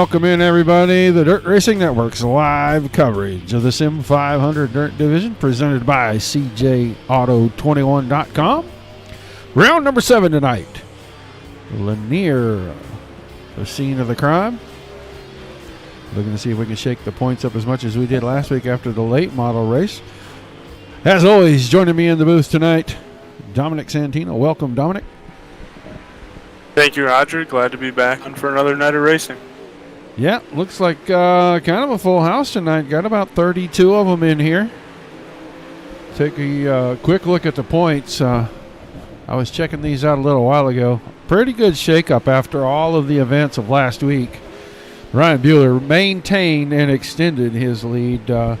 Welcome in, everybody. The Dirt Racing Network's live coverage of the Sim500 Dirt Division presented by CJAuto21.com. Round number 7 tonight. Lanier, the scene of the crime. Looking to see if we can shake the points up as much as we did last week after the late model race. As always, joining me in the booth tonight, Dominic Santino. Welcome, Dominic. Thank you, Roger. Glad to be back on for another night of racing. Yeah, looks like kind of a full house tonight. Got about 32 of them in here. Take a quick look at the points. I was checking these out a little while ago. Pretty good shakeup after all of the events of last week. Ryan Buehler maintained and extended his lead.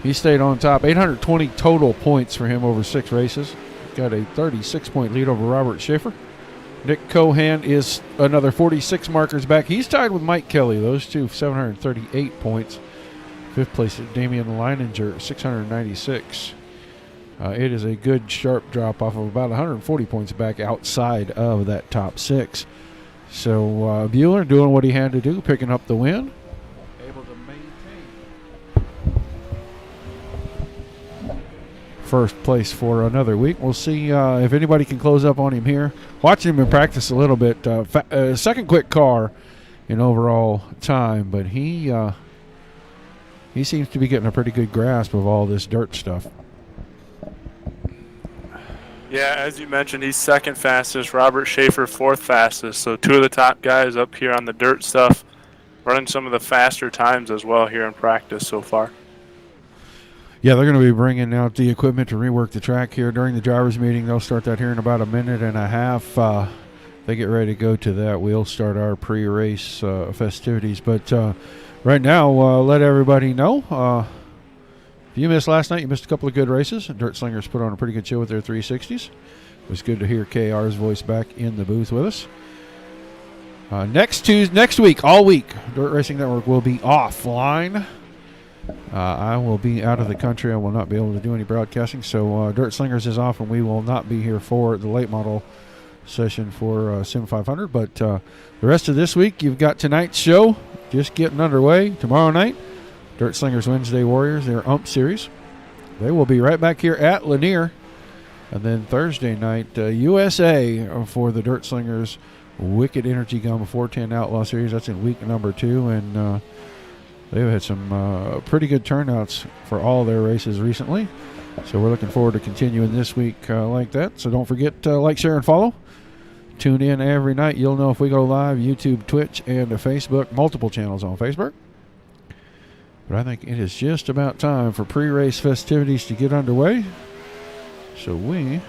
He stayed on top. 820 total points for him over 6 races. Got a 36-point lead over Robert Schaefer. Nick Cohan is another 46 markers back. He's tied with Mike Kelly. Those two, 738 points. 5th place is Damian Leininger, 696. It is a good sharp drop off of about 140 points back outside of that top 6. So Buehler doing what he had to do, picking up the win. Able to maintain first place for another week. We'll see if anybody can close up on him here. Watching him in practice a little bit. Second quick car in overall time, but he seems to be getting a pretty good grasp of all this dirt stuff. Yeah, as you mentioned, he's second fastest. Robert Schaefer, 4th fastest. So 2 of the top guys up here on the dirt stuff, running some of the faster times as well here in practice so far. Yeah, they're going to be bringing out the equipment to rework the track here during the drivers' meeting. They'll start that here in about a minute and a half. They get ready to go to that. We'll start our pre-race festivities. But right now, let everybody know. If you missed last night, you missed a couple of good races. Dirt Slingers put on a pretty good show with their 360s. It was good to hear KR's voice back in the booth with us. Next week, all week, Dirt Racing Network will be offline. I will be out of the country. I will not be able to do any broadcasting. So Dirt Slingers is off, and we will not be here for the late model session for Sim500. But the rest of this week, you've got tonight's show just getting underway. Tomorrow night, Dirt Slingers Wednesday Warriors, their UMP series. They will be right back here at Lanier. And then Thursday night, USA for the Dirt Slingers Wicked Energy Gum 410 Outlaw Series. That's in week number 2. And they've had some pretty good turnouts for all their races recently. So we're looking forward to continuing this week like that. So don't forget to like, share, and follow. Tune in every night. You'll know if we go live, YouTube, Twitch, and Facebook. Multiple channels on Facebook. But I think it is just about time for pre-race festivities to get underway. So we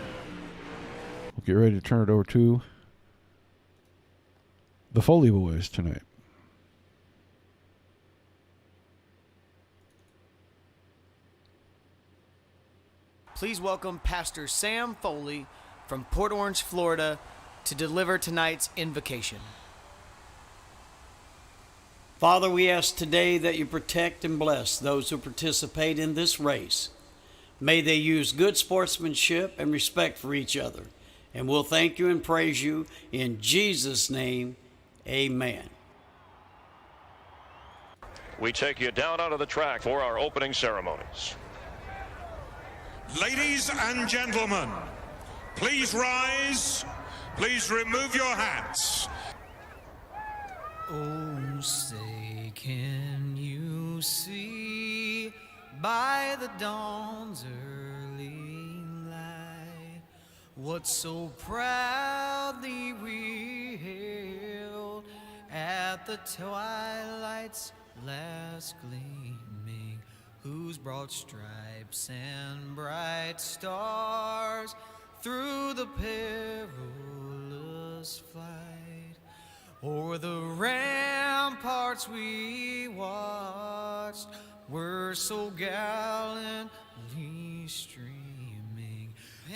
will get ready to turn it over to the Foley Boys tonight. Please welcome Pastor Sam Foley from Port Orange, Florida, to deliver tonight's invocation. Father, we ask today that you protect and bless those who participate in this race. May they use good sportsmanship and respect for each other. And we'll thank you and praise you in Jesus' name. Amen. We take you down onto the track for our opening ceremonies. Ladies and gentlemen, please rise. Please remove your hats. Oh, say, can you see by the dawn's early light what so proudly we hailed at the twilight's last gleaming, whose broad stripes and bright stars through the perilous flight o'er the ramparts we watched were so gallantly streaming,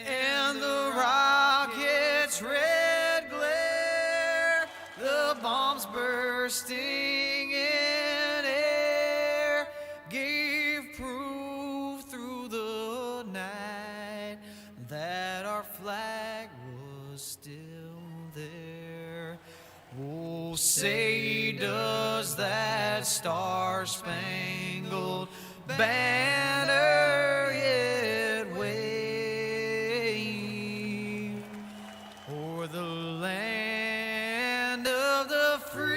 and the rocket's red glare, the bombs bursting in air, gave proof through the night that our flag was still there. Oh, Oh, say does that star-spangled banner yet wave o'er the land of the free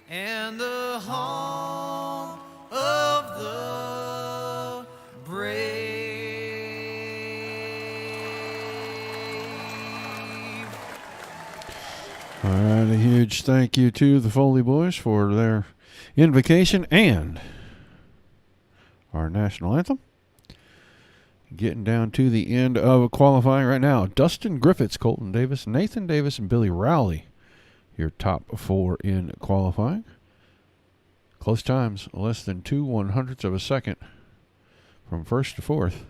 and the home of the brave. All right, a huge thank you to the Foley boys for their invocation and our national anthem. Getting down to the end of qualifying right now. Dustin Griffiths, Colton Davis, Nathan Davis, and Billy Rowley, your top 4 in qualifying. Close times, less than 2/100ths of a second from first to fourth.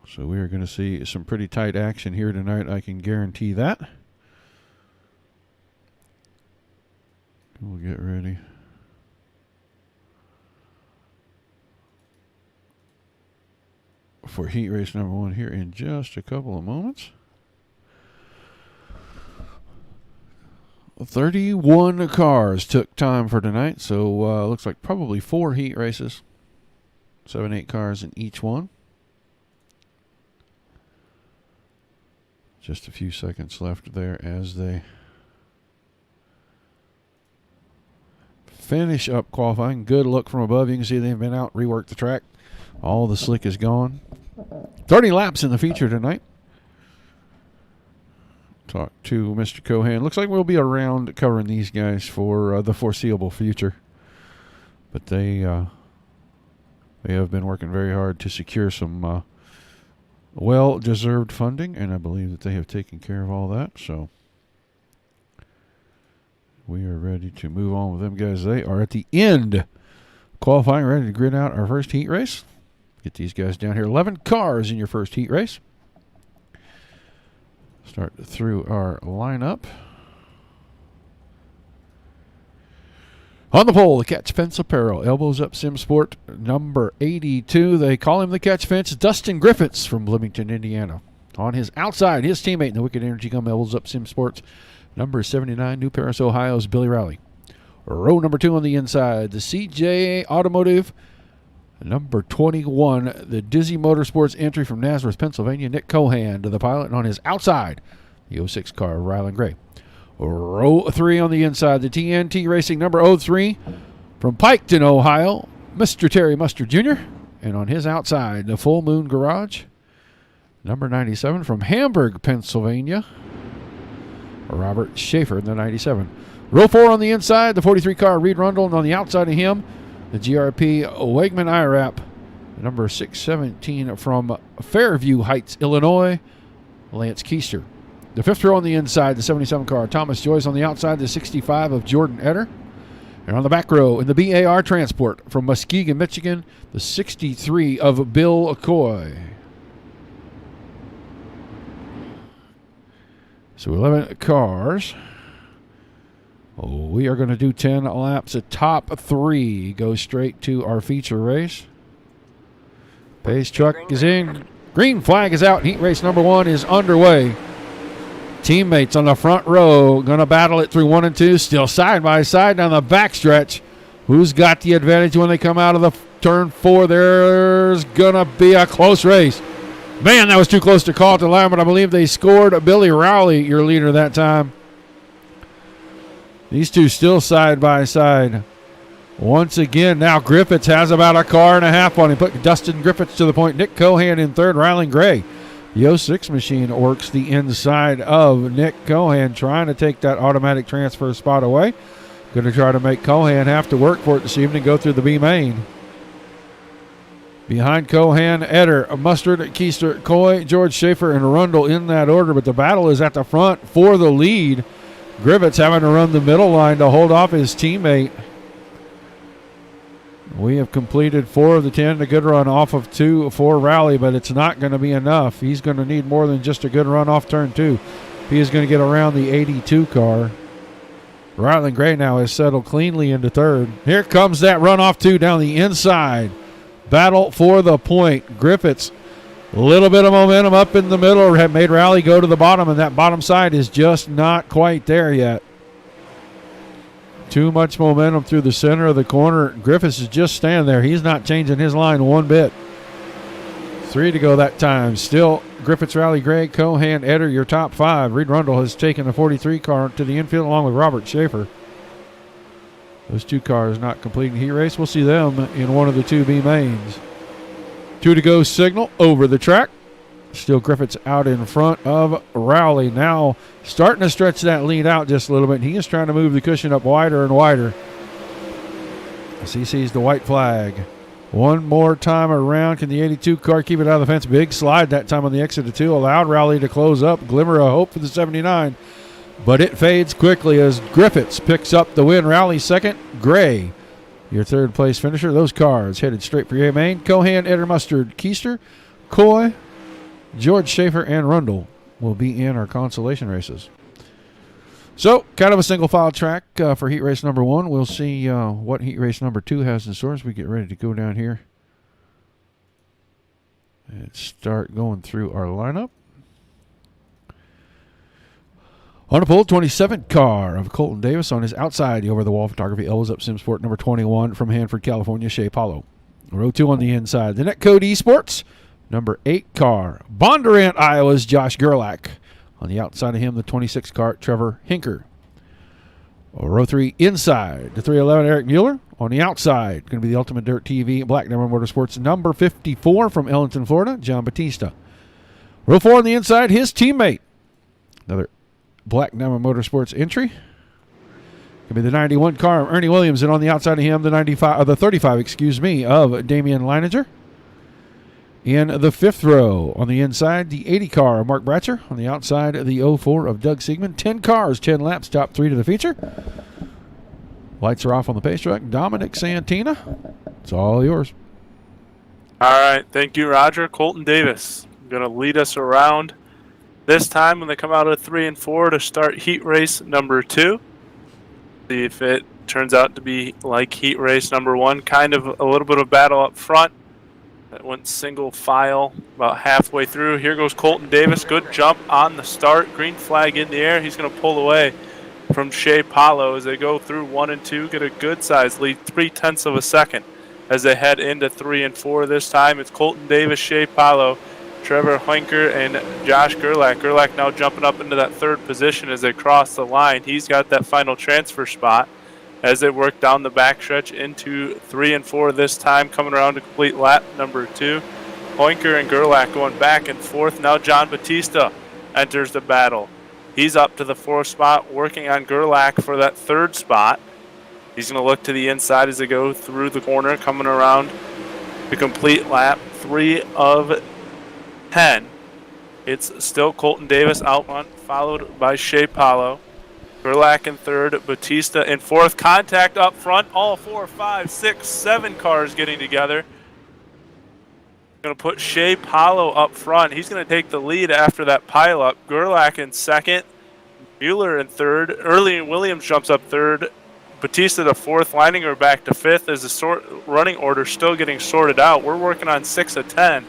So we are going to see some pretty tight action here tonight, I can guarantee that. We'll get ready. For heat race number 1 here in just a couple of moments. 31 cars took time for tonight, so looks like probably 4 heat races. 7-8 cars in each one. Just a few seconds left there as they finish up qualifying. Good look from above. You can see they've been out, reworked the track. All the slick is gone. 30 laps in the feature tonight. Talk to Mr. Cohan. Looks like we'll be around covering these guys for the foreseeable future. But they have been working very hard to secure some well-deserved funding, and I believe that they have taken care of all that. So we are ready to move on with them guys. They are at the end qualifying, ready to grid out our first heat race. Get these guys down here. 11 cars in your first heat race. Start through our lineup. On the pole, the Catch Fence Apparel. Elbows Up Sim Sport, number 82. They call him the Catch Fence. Dustin Griffiths from Bloomington, Indiana. On his outside, his teammate in the Wicked Energy Gum Elbows Up Sim Sports, number 79, New Paris, Ohio's Billy Rowley. Row number 2 on the inside, the CJ Automotive, number 21, the Dizzy Motorsports entry from Nazareth, Pennsylvania, Nick Cohan to the pilot. And on his outside, the 06 car, Rylan Gray. Row 3 on the inside, the TNT Racing number 03 from Piketon, Ohio, Mr. Terry Mustard Jr. And on his outside, the Full Moon Garage, number 97 from Hamburg, Pennsylvania, Robert Schaefer in the 97. Row 4 on the inside, the 43 car Reed Rundle, and on the outside of him, the GRP Wegman IRAP, number 617 from Fairview Heights, Illinois, Lance Keister. The 5th row on the inside, the 77 car, Thomas Joyce. On the outside, the 65 of Jordan Etter. And on the back row, in the BAR Transport from Muskegon, Michigan, the 63 of Bill Coy. So 11 cars. We are going to do 10 laps. The top 3 go straight to our feature race. Pace truck is in. Green flag is out. Heat race number 1 is underway. Teammates on the front row going to battle it through 1 and 2. Still side by side down the backstretch. Who's got the advantage when they come out of the turn 4? There's going to be a close race. Man, that was too close to call at the line, but I believe they scored. Billy Rowley, your leader that time. These two still side by side. Once again, now Griffiths has about a car and a half on him. Put Dustin Griffiths to the point. Nick Cohan in third. Rylan Gray. The 06 machine works the inside of Nick Cohan, trying to take that automatic transfer spot away. Going to try to make Cohan have to work for it this evening, go through the B main. Behind Cohan, Etter, Mustard, Keister, Coy, George Schaefer, and Rundle in that order, but the battle is at the front for the lead. Griffiths having to run the middle line to hold off his teammate. We have completed 4 of the 10. A good run off of 2 for Rowley, but it's not going to be enough. He's going to need more than just a good run off turn 2. He is going to get around the 82 car. Rylan Gray now has settled cleanly into third. Here comes that run off 2 down the inside. Battle for the point. Griffiths A little bit of momentum up in the middle have made Rowley go to the bottom, and that bottom side is just not quite there yet. Too much momentum through the center of the corner. Griffiths is just standing there. He's not changing his line one bit. 3 to go that time. Still Griffiths, Rowley, Gregg, Cohan, Eder, your top 5. Reed Rundle has taken the 43 car to the infield along with Robert Schaefer. Those 2 cars not completing the heat race. We'll see them in one of the 2 B mains. 2 to go signal over the track. Still Griffiths out in front of Rowley. Now starting to stretch that lead out just a little bit. He is trying to move the cushion up wider and wider as he sees the white flag. One more time around. Can the 82 car keep it out of the fence? Big slide that time on the exit of 2. Allowed Rowley to close up. Glimmer of hope for the 79. But it fades quickly as Griffiths picks up the win. Rowley second. Gray, your third place finisher. Those cars headed straight for your main. Cohan, Eder, Mustard, Keister, Coy, George Schaefer, and Rundle will be in our consolation races. So, kind of a single file track for heat race number 1. We'll see what heat race number 2 has in store as we get ready to go down here and start going through our lineup. On the pole, 27 car of Colton Davis on his outside. The over-the-wall photography elbows up Simsport number 21 from Hanford, California, Shea Paulo. Row 2 on the inside. The Netcode Esports, number 8 car. Bondurant, Iowa's Josh Gerlach. On the outside of him, the 26 car, Trevor Hinker. Row 3 inside. The 311, Eric Mueller. On the outside, going to be the Ultimate Dirt TV Black Number Motorsports, number 54 from Ellington, Florida, John Batista. Row 4 on the inside, his teammate. Another Black Diamond Motorsports entry. Could be the 91 car of Ernie Williams, and on the outside of him, the 95, the 35, of Damian Leininger. In the 5th row, on the inside, the 80 car of Mark Bratcher. On the outside, the 04 of Doug Siegman. 10 cars, 10 laps, top 3 to the feature. Lights are off on the pace track. Dominic Santina, it's all yours. All right, thank you, Roger. Colton Davis going to lead us around this time when they come out of 3 and 4 to start heat race number 2. See if it turns out to be like heat race number 1, kind of a little bit of battle up front. That went single file about halfway through. Here goes Colton Davis. Good jump on the start. Green flag in the air. He's going to pull away from Shea Paulo as they go through 1 and 2. Get a good size lead, 0.3 of a second as they head into 3 and 4 this time. It's Colton Davis, Shea Paulo, Trevor Hoinker, and Josh Gerlach. Gerlach now jumping up into that 3rd position as they cross the line. He's got that final transfer spot as they work down the backstretch into 3 and 4 this time, coming around to complete lap number 2. Hoinker and Gerlach going back and forth. Now John Batista enters the battle. He's up to the 4th spot, working on Gerlach for that 3rd spot. He's going to look to the inside as they go through the corner, coming around to complete lap 3 of 10. It's still Colton Davis out front, followed by Shea Paulo. Gerlach in 3rd, Batista in 4th. Contact up front. All 4, 5, 6, 7 cars getting together. Going to put Shea Paulo up front. He's going to take the lead after that pileup. Gerlach in 2nd. Mueller in 3rd. Early Williams jumps up 3rd. Batista to 4th. Leininger back to 5th as the running order still getting sorted out. We're working on 6 of 10.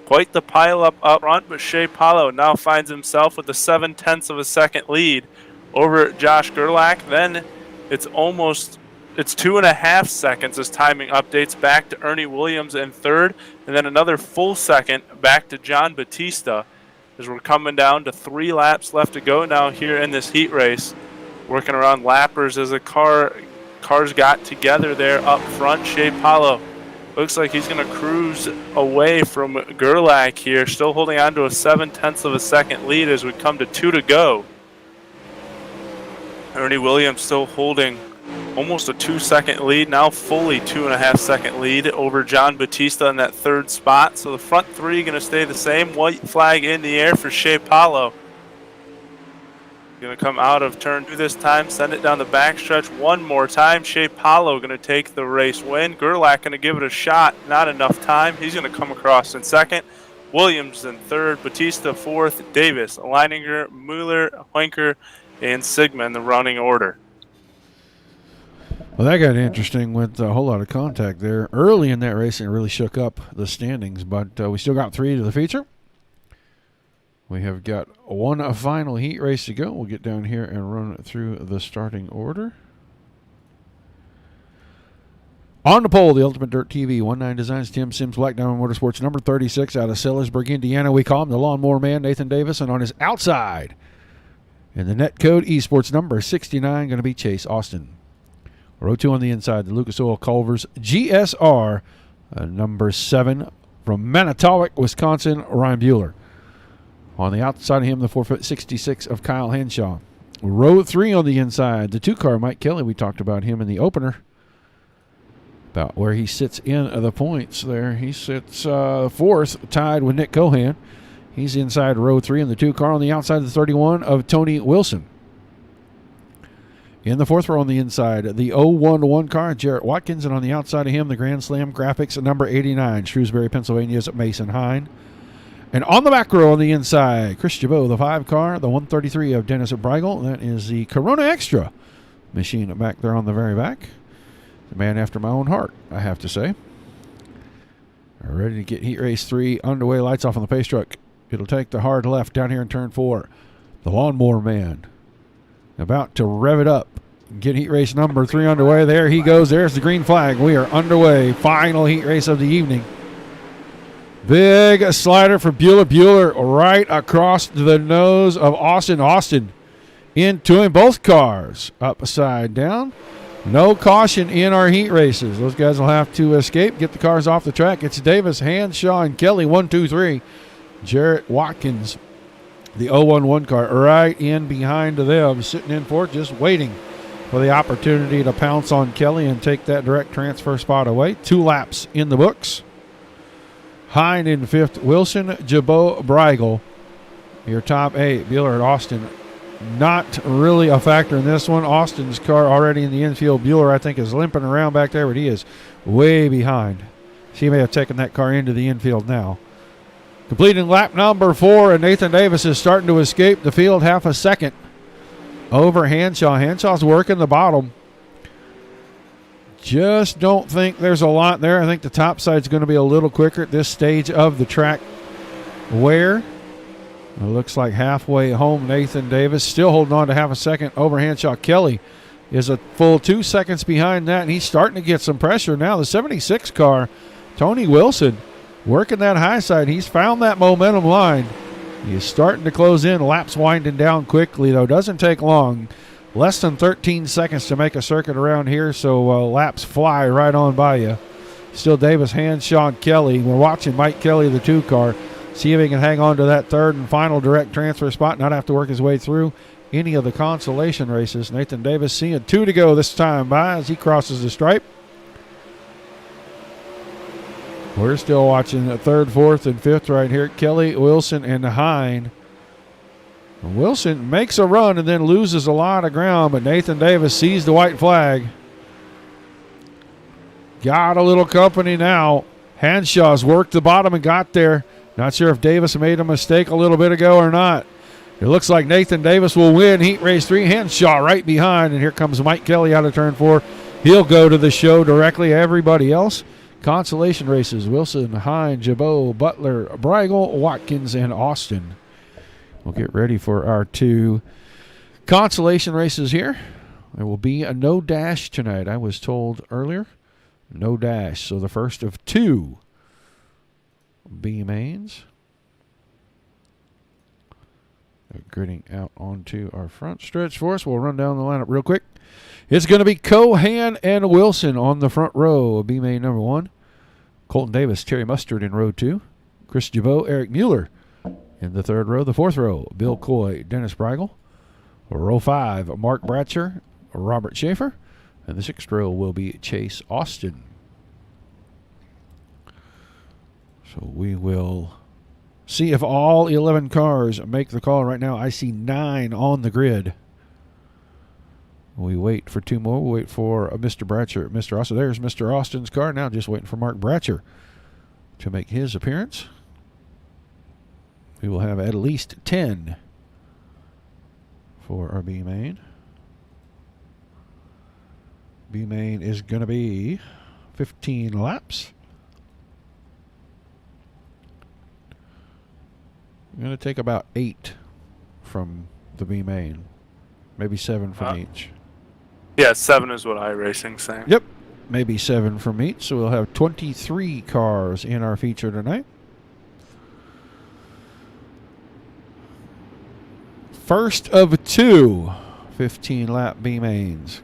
Quite the pileup up front, but Shea Paulo now finds himself with a 0.7 of a second lead over Josh Gerlach. Then it's 2.5 seconds as timing updates back to Ernie Williams in 3rd, and then another full second back to John Batista as we're coming down to 3 laps left to go now here in this heat race. Working around lappers as the cars got together there up front. Shea Paulo looks like he's going to cruise away from Gerlach here, still holding on to a 0.7 of a second lead as we come to 2 to go. Ernie Williams still holding almost a 2-second lead, now fully 2.5 second lead over John Batista in that 3rd spot. So the front 3 going to stay the same. White flag in the air for Shea Paulo. Going to come out of turn 2 this time, send it down the backstretch one more time. Shea Paulo going to take the race win. Gerlach going to give it a shot, not enough time. He's going to come across in 2nd. Williams in 3rd, Batista 4th, Davis, Leininger, Mueller, Hoinker, and Siegman, the running order. Well, that got interesting with a whole lot of contact there early in that race, and it really shook up the standings. But we still got 3 to the feature. We have got one final heat race to go. We'll get down here and run through the starting order. On the pole, the Ultimate Dirt TV, 19 Designs, Tim Sims, Black Diamond Motorsports, number 36 out of Sellersburg, Indiana. We call him the Lawnmower Man, Nathan Davis. And on his outside, in the net code eSports, number 69, going to be Chase Austin. Row 2 on the inside, the Lucas Oil Culver's GSR, number 7 from Manitowoc, Wisconsin, Ryan Bueller. On the outside of him, the 4'66" of Kyle Henshaw. Row 3 on the inside, the 2-car Mike Kelly. We talked about him in the opener, about where he sits in the points there. He sits 4th, tied with Nick Cohan. He's inside row 3 in the 2-car. On the outside, the 31 of Tony Wilson. In the 4th row on the inside, the 011 car, Jarrett Watkins. And on the outside of him, the Grand Slam Graphics, number 89, Shrewsbury, Pennsylvania's Mason Hine. And on the back row on the inside, Chris Jabot, the 5 car, the 133 of Dennis Breigel. That is the Corona Extra machine back there on the very back. The man after my own heart, I have to say. Ready to get Heat Race 3 underway. Lights off on the pace truck. It'll take the hard left down here in turn 4. The Lawnmower Man about to rev it up. Get Heat Race number 3 underway. There he goes. There's the green flag. We are underway. Final Heat Race of the evening. Big slider for Bueller. Bueller right across the nose of Austin. Austin into him. Both cars upside down. No caution in our heat races. Those guys will have to escape, get the cars off the track. It's Davis, Hanshaw, and Kelly, 1, 2, 3. Jarrett Watkins, the 011 car, right in behind them, sitting in fourth, just waiting for the opportunity to pounce on Kelly and take that direct transfer spot away. 2 laps in the books. Hine in 5th, Wilson, Jabot, Breigel. Your top 8, Bueller and Austin. Not really a factor in this one. Austin's car already in the infield. Bueller, I think, is limping around back there, but he is way behind. He may have taken that car into the infield now. Completing lap number 4, and Nathan Davis is starting to escape the field half a second over Hanshaw. Hanshaw's working the bottom. Just don't think there's a lot there. I think the top side's going to be a little quicker at this stage of the track wear. It looks like halfway home, Nathan Davis still holding on to half a second over Hanshaw. Kelly is a full 2 seconds behind that, and he's starting to get some pressure now. The 76 car, Tony Wilson, working that high side. He's found that momentum line. He's starting to close in. Laps winding down quickly, though. Doesn't take long. Less than 13 seconds to make a circuit around here, so laps fly right on by you. Still Davis, Hanshaw, and Kelly. We're watching Mike Kelly, the 2 car. See if he can hang on to that 3rd and final direct transfer spot, not have to work his way through any of the consolation races. Nathan Davis seeing 2 to go this time by as he crosses the stripe. We're still watching the 3rd, 4th, and 5th right here. Kelly, Wilson, and Hine. Wilson makes a run and then loses a lot of ground, but Nathan Davis sees the white flag. Got a little company now. Hanshaw's worked the bottom and got there. Not sure if Davis made a mistake a little bit ago or not. It looks like Nathan Davis will win Heat Race 3. Hanshaw right behind, and here comes Mike Kelly out of turn 4. He'll go to the show directly. Everybody else, consolation races, Wilson, Hine, Jabot, Butler, Breigel, Watkins, and Austin. We'll get ready for our 2 consolation races here. There will be a no dash tonight, I was told earlier. No dash, so the first of 2 B mains. Gridding out onto our front stretch for us. We'll run down the lineup real quick. It's going to be Cohan and Wilson on the front row. B main number 1. Colton Davis, Terry Mustard in row 2. Chris Jabot, Eric Mueller in the 3rd row. The 4th row, Bill Coy, Dennis Breigel. Row 5, Mark Bratcher, Robert Schaefer. And the 6th row will be Chase Austin. So we will see if all 11 cars make the call right now. I see 9 on the grid. We wait for 2 more. We'll wait for Mr. Bratcher, Mr. Austin. There's Mr. Austin's car. Now just waiting for Mark Bratcher to make his appearance. We will have at least 10 for our B main. B main is going to be 15 laps. I'm going to take about 8 from the B main, maybe 7 from each. Yeah, 7 is what iRacing's saying. Yep, maybe 7 from each. So we'll have 23 cars in our feature tonight. First of 2 15-lap B mains.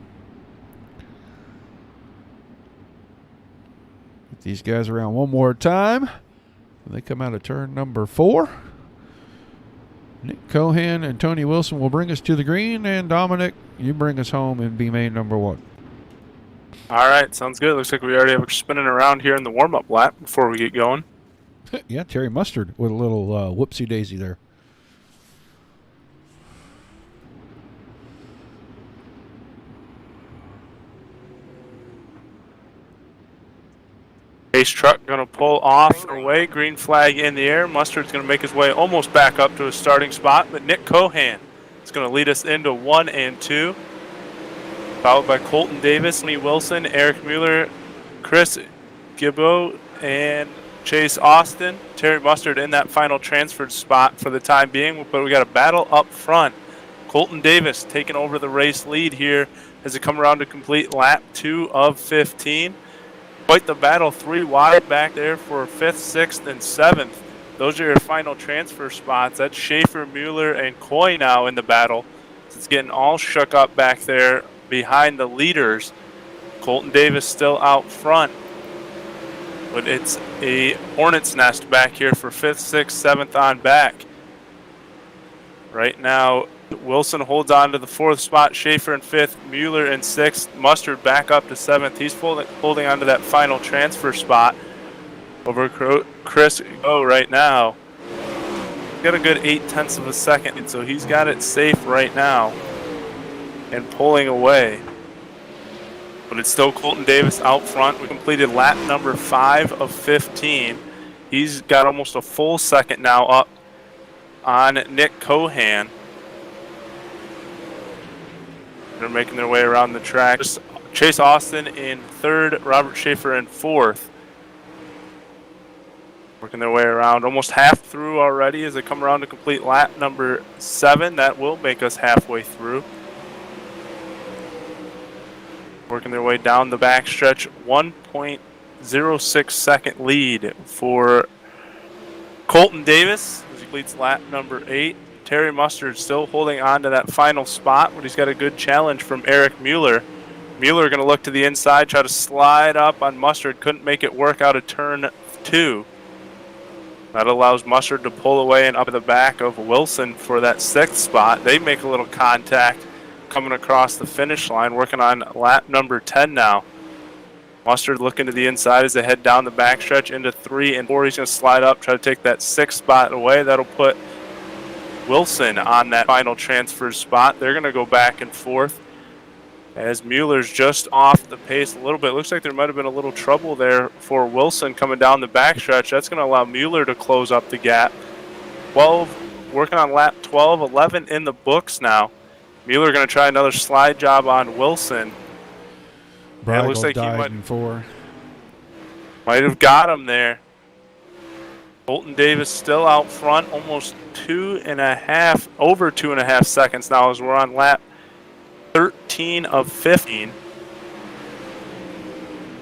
Get these guys around one more time. They come out of turn number 4. Nick Cohan and Tony Wilson will bring us to the green, and Dominic, you bring us home in B main number 1. All right, sounds good. Looks like we already have a spinning around here in the warm-up lap before we get going. Yeah, Terry Mustard with a little whoopsie-daisy there. Ace truck going to pull off and away. Green flag in the air. Mustard's going to make his way almost back up to his starting spot, but Nick Cohan is going to lead us into 1 and 2. Followed by Colton Davis, Lee Wilson, Eric Mueller, Chris Gibbo, and Chase Austin. Terry Mustard in that final transferred spot for the time being, but we got a battle up front. Colton Davis taking over the race lead here as it come around to complete lap 2 of 15. Quite the battle, 3 wide back there for 5th, 6th, and 7th. Those are your final transfer spots. That's Schaefer, Mueller, and Coy now in the battle. It's getting all shook up back there behind the leaders. Colton Davis still out front. But it's a hornet's nest back here for 5th, 6th, 7th on back. Right now, Wilson holds on to the 4th spot. Schaefer in 5th, Mueller in 6th. Mustard back up to 7th. He's holding on to that final transfer spot over Chris Go right now. He's got a good 0.8 of a second, and so he's got it safe right now and pulling away. But it's still Colton Davis out front. We completed lap number 5 of 15. He's got almost a full second now up on Nick Cohan. They're making their way around the track. Chase Austin in 3rd, Robert Schaefer in 4th. Working their way around. Almost half through already as they come around to complete lap number 7. That will make us halfway through. Working their way down the backstretch. 1.06 second lead for Colton Davis as he completes lap number 8. Terry Mustard still holding on to that final spot, but he's got a good challenge from Eric Mueller. Mueller going to look to the inside, try to slide up on Mustard. Couldn't make it work out of turn 2. That allows Mustard to pull away and up at the back of Wilson for that 6th spot. They make a little contact coming across the finish line, working on lap number 10 now. Mustard looking to the inside as they head down the backstretch into 3 and 4. He's going to slide up, try to take that 6th spot away. That'll put Wilson on that final transfer spot. They're going to go back and forth as Mueller's just off the pace a little bit. Looks like there might have been a little trouble there for Wilson coming down the backstretch. That's going to allow Mueller to close up the gap. 12, working on lap 12, 11 in the books now. Mueller going to try another slide job on Wilson. Bragel looks like he died in 4. Might have got him there. Colton Davis still out front, almost over 2.5 seconds now as we're on lap 13 of 15.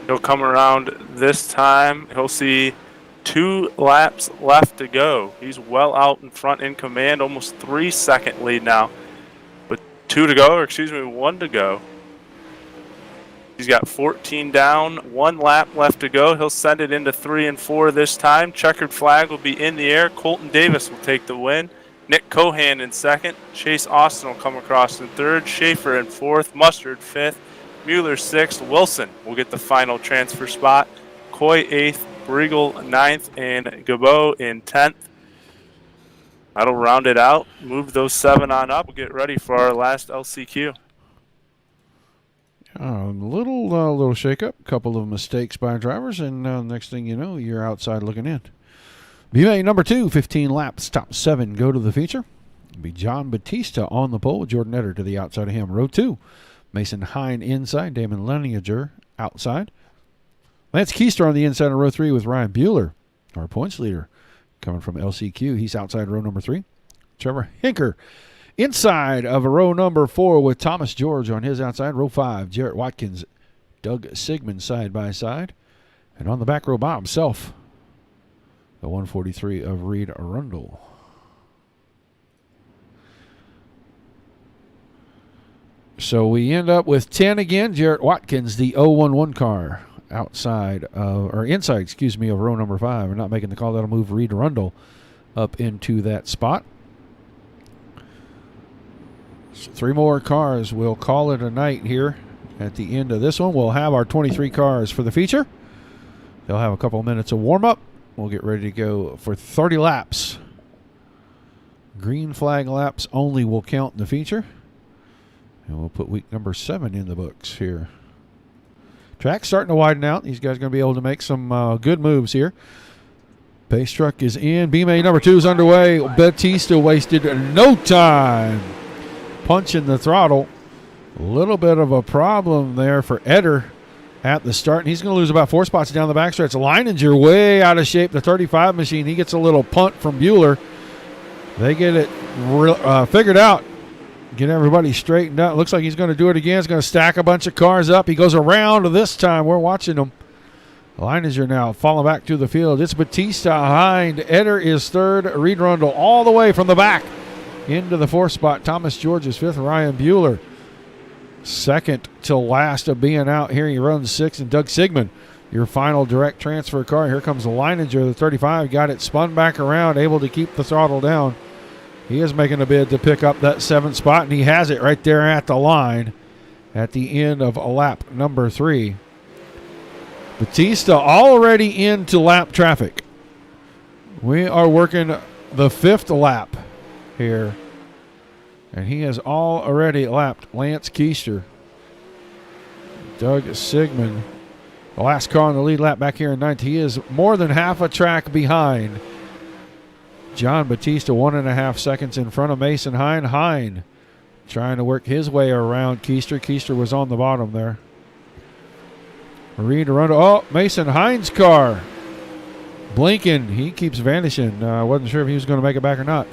He'll come around this time. He'll see 2 laps left to go. He's well out in front in command, almost 3-second lead now. With 1 to go. He's got 14 down, 1 lap left to go. He'll send it into 3 and 4 this time. Checkered flag will be in the air. Colton Davis will take the win. Nick Cohan in 2nd. Chase Austin will come across in 3rd. Schaefer in 4th. Mustard 5th. Mueller 6th. Wilson will get the final transfer spot. Coy 8th. Briegel 9th. And Gabo in 10th. That'll round it out. Move those 7 on up. We'll get ready for our last LCQ. Little shake-up, couple of mistakes by drivers, and next thing you know, you're outside looking in. BMA number 2, 15 laps, top 7 go to the feature. It'll be John Batista on the pole, Jordan Etter to the outside of him. Row 2, Mason Hine inside. Damon Lanier outside. Lance Keister on the inside of row 3 with Ryan Bueller, our points leader, coming from LCQ. He's outside row number 3. Trevor Hinker inside of row number 4 with Thomas George on his outside. Row 5, Jarrett Watkins, Doug Sigmund side by side. And on the back row by himself, the 143 of Reed Arundel. So we end up with 10 again. Jarrett Watkins, the 011 car, inside, of row number 5. We're not making the call. That'll move Reed Arundel up into that spot. So 3 more cars. We'll call it a night here at the end of this one. We'll have our 23 cars for the feature. They'll have a couple of minutes of warm-up. We'll get ready to go for 30 laps. Green flag laps only will count in the feature. And we'll put week number 7 in the books here. Track's starting to widen out. These guys are going to be able to make some good moves here. Pace truck is in. BMA number 2 is underway. Batista wasted no time punching the throttle. A little bit of a problem there for Eder at the start. And he's going to lose about 4 spots down the backstretch. Leininger way out of shape. The 35 machine. He gets a little punt from Bueller. They get it figured out. Get everybody straightened out. Looks like he's going to do it again. He's going to stack a bunch of cars up. He goes around this time. We're watching him. Leininger now falling back to the field. It's Batista behind. Eder is 3rd. Reed Arundel all the way from the back into the 4th spot. Thomas George is 5th. Ryan Bueller 2nd to last of being out here. He runs 6th. And Doug Sigmund, your final direct transfer car. Here comes Leininger, the 35. Got it spun back around, able to keep the throttle down. He is making a bid to pick up that 7th spot, and he has it right there at the line at the end of lap number 3. Batista already into lap traffic. We are working the 5th lap here, and he has already lapped Lance Keister. Doug Sigmund, the last car on the lead lap back here in 9th. He is more than half a track behind John Batista, 1.5 seconds in front of Mason Hine. Hine trying to work his way around Keister. Keister was on the bottom there. Reed Arundel. Oh, Mason Hine's car blinking. He keeps vanishing. I wasn't sure if he was going to make it back or not.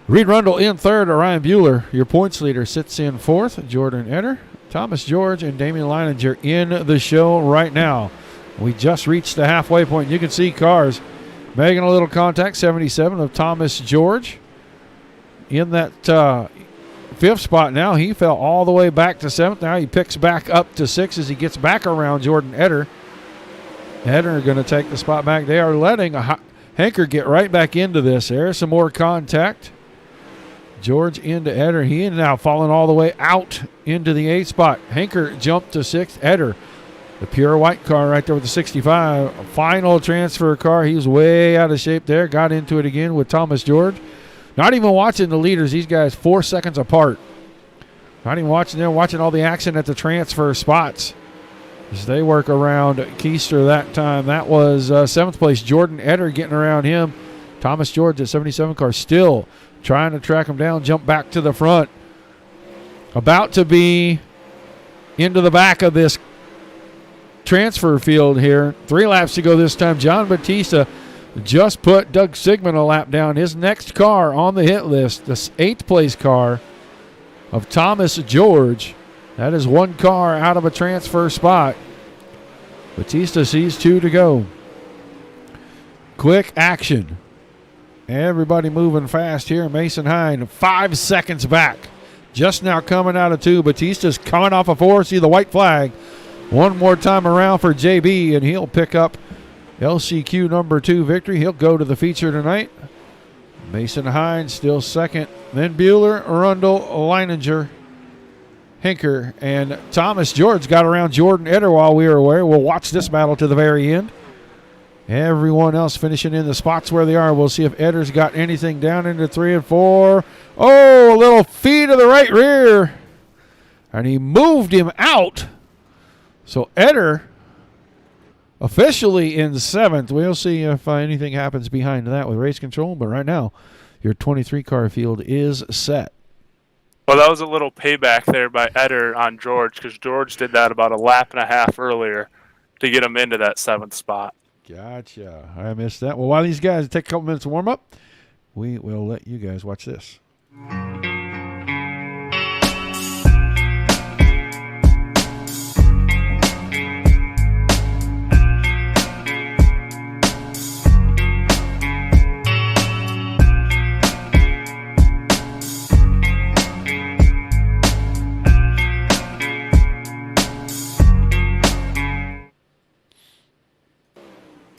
Reed Arundel in 3rd. Ryan Bueller, your points leader, sits in 4th. Jordan Eder, Thomas George, and Damian Leininger in the show right now. We just reached the halfway point. You can see cars making a little contact. 77 of Thomas George in that 5th spot now. He fell all the way back to 7th. Now he picks back up to 6th as he gets back around Jordan Eder. Eder going to take the spot back. They are letting Henker get right back into this. There's some more contact. George into Eder. He is now falling all the way out into the 8th spot. Henker jumped to 6th. Eder, the pure white car right there with the 65. Final transfer car. He was way out of shape there. Got into it again with Thomas George. Not even watching the leaders. These guys 4 seconds apart. Not even watching them. Watching all the action at the transfer spots as they work around Keister that time. That was 7th place. Jordan Eder getting around him. Thomas George at 77 car still trying to track him down. Jump back to the front. About to be into the back of this transfer field here. 3 laps to go this time. John Batista just put Doug Sigmund a lap down. His next car on the hit list, the 8th place car of Thomas George. That is 1 car out of a transfer spot. Batista sees 2 to go. Quick action. Everybody moving fast here. Mason Hine 5 seconds back. Just now coming out of 2. Batista's coming off of 4. See the white flag. One more time around for JB, and he'll pick up LCQ number 2 victory. He'll go to the feature tonight. Mason Hine still 2nd. Then Bueller, Arundel, Leininger, Henker, and Thomas George got around Jordan Eder while we were away. We'll watch this battle to the very end. Everyone else finishing in the spots where they are. We'll see if Eder's got anything down into 3 and 4. Oh, a little feed to the right rear. And he moved him out. So Eder officially in 7th. We'll see if anything happens behind that with race control. But right now, your 23 car field is set. Well, that was a little payback there by Eder on George, because George did that about a lap and a half earlier to get him into that 7th spot. Gotcha. I missed that. Well, while these guys take a couple minutes to warm up, we will let you guys watch this.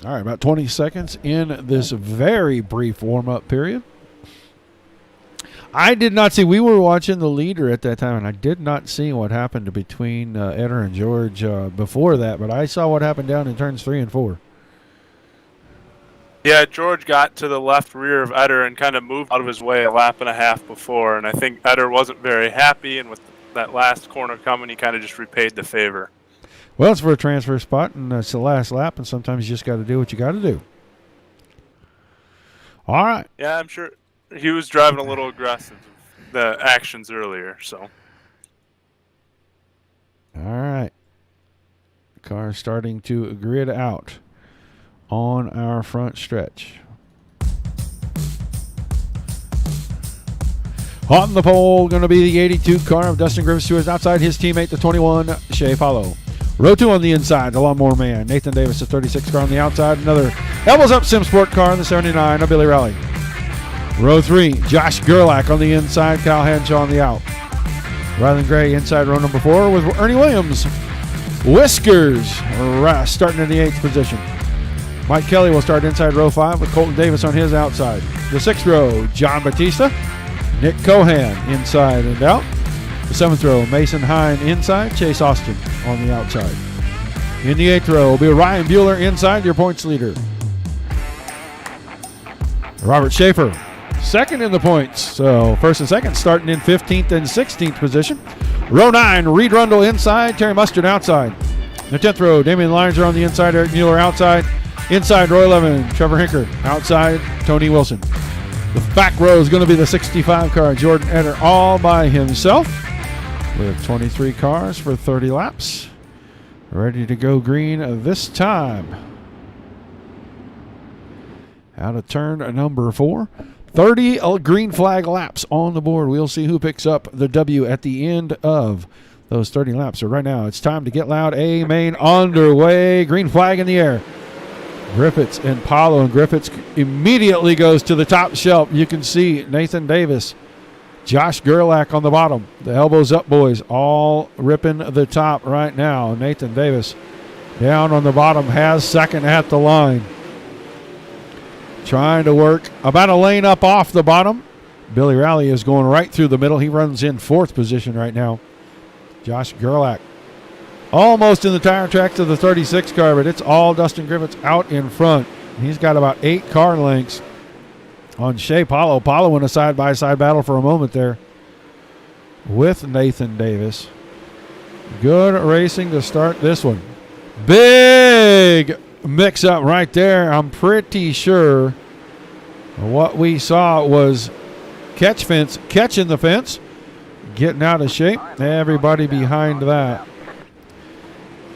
All right, about 20 seconds in this very brief warm-up period. I did not see. We were watching the leader at that time, and I did not see what happened between Eder and George before that, but I saw what happened down in turns 3 and 4. Yeah, George got to the left rear of Eder and kind of moved out of his way a lap and a half before, and I think Eder wasn't very happy, and with that last corner coming, he kind of just repaid the favor. Well, it's for a transfer spot, and it's the last lap, and sometimes you just got to do what you got to do. All right. Yeah, I'm sure he was driving a little aggressive with the actions earlier, so. All right. Car starting to grid out on our front stretch. On the pole, going to be the 82 car of Dustin Griffiths to his outside, his teammate, the 21, Shea Paulo. Row 2 on the inside, the Lawnmower Man. Nathan Davis, the 36 car on the outside. Another elbows up Sim Sport car on the 79 of Billy Rowley. Row 3, Josh Gerlach on the inside, Kyle Henshaw on the out. Rylan Gray inside row number 4 with Ernie Williams. Whiskers starting in the 8th position. Mike Kelly will start inside row 5 with Colton Davis on his outside. The 6th row, John Batista. Nick Cohan inside and out. The 7th row, Mason Hine inside, Chase Austin on the outside. In the 8th row will be Ryan Bueller inside, your points leader. Robert Schaefer, second in the points. So first and second starting in 15th and 16th position. Row 9, Reed Rundle inside, Terry Mustard outside. In the 10th row, Damian Lyons on the inside, Eric Mueller outside. Inside row 11, Trevor Hinker. Outside, Tony Wilson. The back row is going to be the 65 car, Jordan Eder, all by himself. With 23 cars for 30 laps. Ready to go green this time. Out of turn number 4. 30 green flag laps on the board. We'll see who picks up the W at the end of those 30 laps. So right now it's time to get loud. A main underway. Green flag in the air. Griffiths and Paulo, and Griffiths immediately goes to the top shelf. You can see Nathan Davis, Josh Gerlach on the bottom. The elbows up, boys, all ripping the top right now. Nathan Davis down on the bottom, has second at the line. Trying to work about a lane up off the bottom. Billy Rowley is going right through the middle. He runs in 4th position right now. Josh Gerlach almost in the tire tracks of the 36 car, but it's all Dustin Griffiths out in front. He's got about 8 car lengths on Shea Paulo. Paulo in a side-by-side battle for a moment there with Nathan Davis. Good racing to start this one. Big mix-up right there. I'm pretty sure what we saw was catching the fence, getting out of shape. Everybody behind that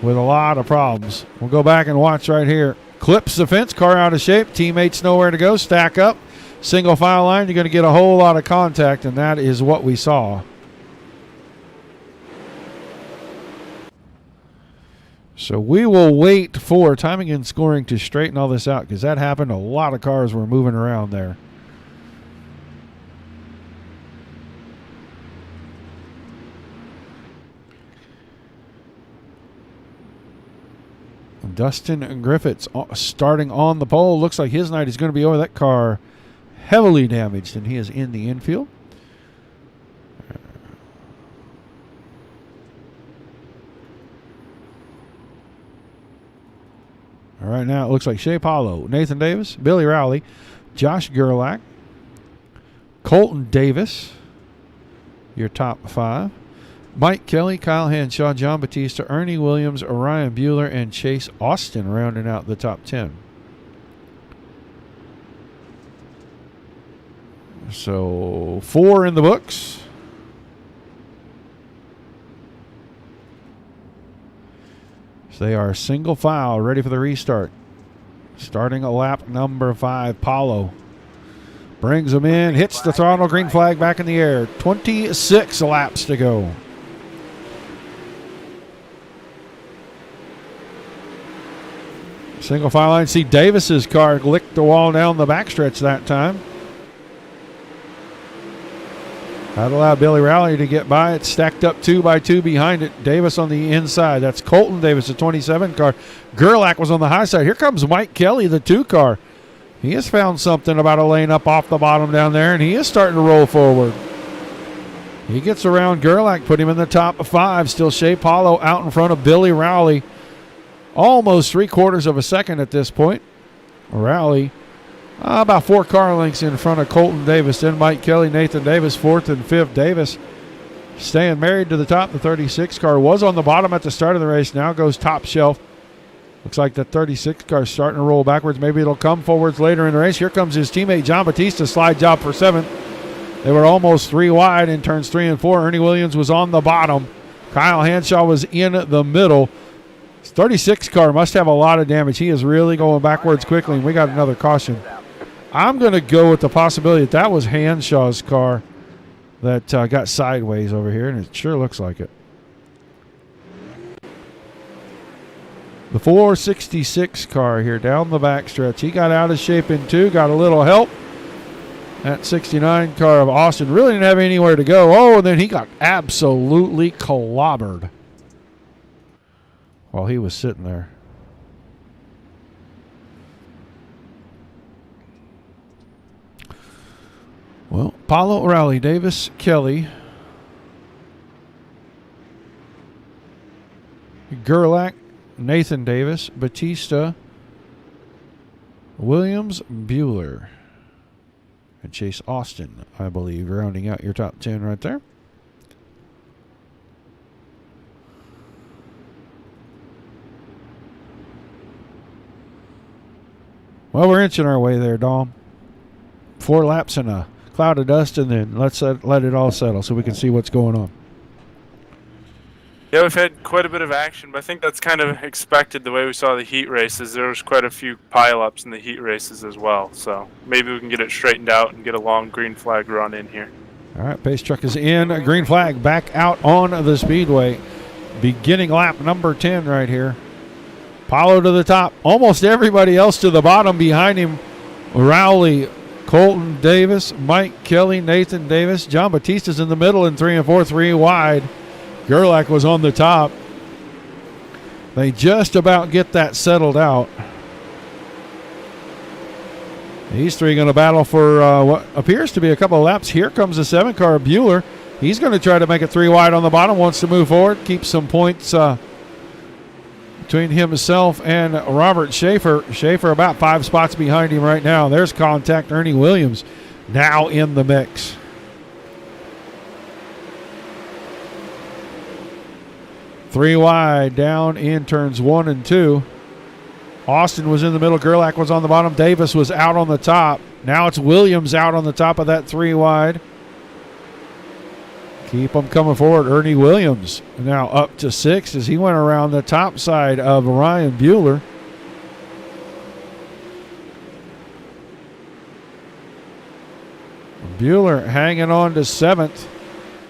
with a lot of problems. We'll go back and watch right here. Clips the fence, car out of shape, teammates nowhere to go, stack up, single file line. You're going to get a whole lot of contact, and that is what we saw. So we will wait for timing and scoring to straighten all this out, because that happened. A lot of cars were moving around there. Dustin Griffiths starting on the pole. Looks like his night is going to be over. That car heavily damaged, and he is in the infield. All right, now it looks like Shea Paulo, Nathan Davis, Billy Rowley, Josh Gerlach, Colton Davis, your top 5. Mike Kelly, Kyle Henshaw, John Batista, Ernie Williams, Orion Bueller, and Chase Austin rounding out the top 10. So 4 in the books. So they are single file, ready for the restart. Starting a lap number 5, Paulo. Brings them in, hits the throttle, green flag back in the air. 26 laps to go. Single file line. See Davis's car licked the wall down the backstretch that time. That allowed Billy Rowley to get by. It's stacked up 2 by 2 behind it. Davis on the inside. That's Colton Davis, the 27 car. Gerlach was on the high side. Here comes Mike Kelly, the 2 car. He has found something about a lane up off the bottom down there, and he is starting to roll forward. He gets around Gerlach, put him in the top 5. Still Shea Paulo out in front of Billy Rowley. Almost 3/4 of a second at this point. Rowley about 4 car lengths in front of Colton Davis. Then Mike Kelly, Nathan Davis, 4th and 5th. Davis staying married to the top. The 36 car was on the bottom at the start of the race. Now goes top shelf. Looks like the 36 car is starting to roll backwards. Maybe it'll come forwards later in the race. Here comes his teammate John Batista. Slide job for 7th. They were almost 3 wide in turns 3 and 4. Ernie Williams was on the bottom. Kyle Hanshaw was in the middle. 36 car must have a lot of damage. He is really going backwards quickly, and we got another caution. I'm going to go with the possibility that was Hanshaw's car that got sideways over here, and it sure looks like it. The 466 car here down the backstretch. He got out of shape in 2, got a little help. That 69 car of Austin really didn't have anywhere to go. Oh, and then he got absolutely clobbered while he was sitting there. Well, Paulo, Rowley, Davis, Kelly, Gerlach, Nathan Davis, Batista, Williams, Bueller, and Chase Austin, I believe, rounding out your top 10 right there. Well, we're inching our way there, Dom. 4 laps in a cloud of dust, and then let's let it all settle so we can see what's going on. Yeah, we've had quite a bit of action, but I think that's kind of expected the way we saw the heat races. There was quite a few pileups in the heat races as well, so maybe we can get it straightened out and get a long green flag run in here. All right, pace truck is in. Green flag back out on the speedway. Beginning lap number 10 right here. Paulo to the top. Almost everybody else to the bottom behind him. Rowley, Colton Davis, Mike Kelly, Nathan Davis. John Batista's in the middle in 3 and 4, 3 wide. Gerlach was on the top. They just about get that settled out. These 3 going to battle for what appears to be a couple of laps. Here comes the 7 car, Bueller. He's going to try to make it 3 wide on the bottom. Wants to move forward. Keep some points between himself and Robert Schaefer. Schaefer about 5 spots behind him right now. There's contact. Ernie Williams now in the mix. Three wide down in turns 1 and 2. Austin was in the middle. Gerlach was on the bottom. Davis was out on the top. Now it's Williams out on the top of that 3 wide. Keep them coming forward. Ernie Williams now up to 6 as he went around the top side of Ryan Bueller. Bueller hanging on to 7th.